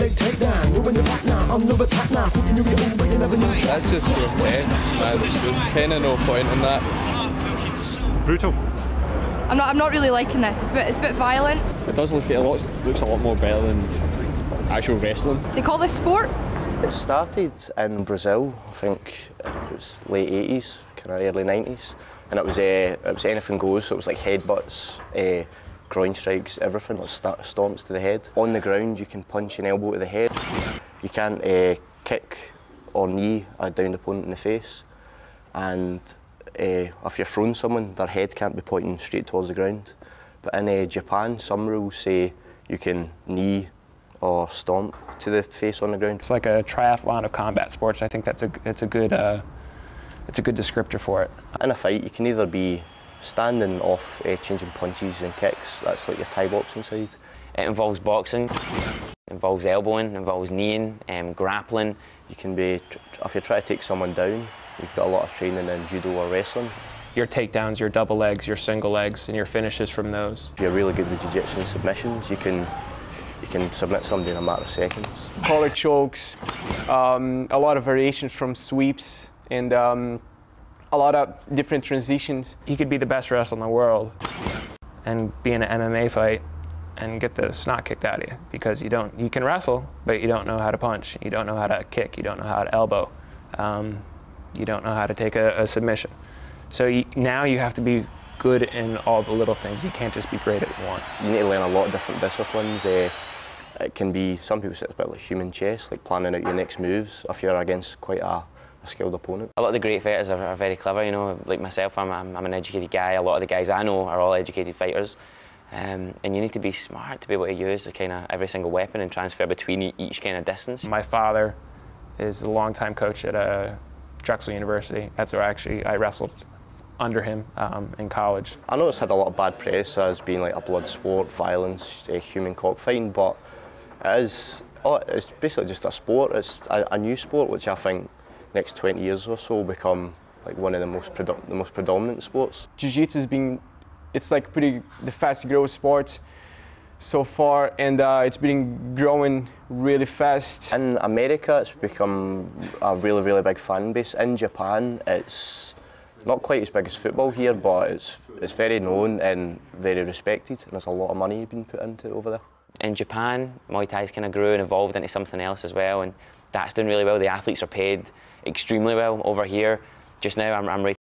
That's just grotesque, man. There's kind of no point in that. Brutal. I'm not really liking this. It's a bit violent. It does looks a lot more better than actual wrestling. They call this sport? It started in Brazil, I think it was late 80s, kind of early 90s, and it was anything goes, so it was like headbutts, groin strikes, everything, like stomps to the head. On the ground you can punch an elbow to the head. You can't kick or knee a downed opponent in the face, and if you're throwing someone, their head can't be pointing straight towards the ground. But in Japan, some rules say you can knee or stomp to the face on the ground. It's like a triathlon of combat sports. I think it's a good descriptor for it. In a fight, you can either be standing off, changing punches and kicks. That's like your Thai boxing side. It involves boxing, involves elbowing, involves kneeing, grappling. You can be, if you're trying to take someone down, you've got a lot of training in judo or wrestling. Your takedowns, your double legs, your single legs, and your finishes from those. If you're really good with jiu-jitsu and submissions, you can submit somebody in a matter of seconds. Collar chokes, a lot of variations from sweeps, and a lot of different transitions. You could be the best wrestler in the world and be in an MMA fight and get the snot kicked out of you because you can wrestle, but you don't know how to punch, you don't know how to kick, you don't know how to elbow, you don't know how to take a submission. So now you have to be good in all the little things. You can't just be great at one. You need to learn a lot of different disciplines. It can be, some people say it's a bit like human chess, like planning out your next moves if you're against quite a skilled opponent. A lot of the great fighters are very clever, you know, like myself, I'm an educated guy. A lot of the guys I know are all educated fighters. And you need to be smart to be able to use kind of every single weapon and transfer between each kind of distance. My father is a longtime coach at Drexel University. That's where I wrestled under him in college. I know it's had a lot of bad press as being like a blood sport, violence, human cockfighting, but it's basically just a sport. It's a new sport which I think next 20 years or so will become like one of the most predominant sports. Jiu-jitsu has been, it's like the fast growth sport so far, and it's been growing really fast. In America, it's become a really, really big fan base. In Japan, it's not quite as big as football here, but it's very known and very respected, and there's a lot of money being put into it over there. In Japan, Muay Thai's kind of grew and evolved into something else as well, and that's doing really well. The athletes are paid extremely well over here. Just now, I'm right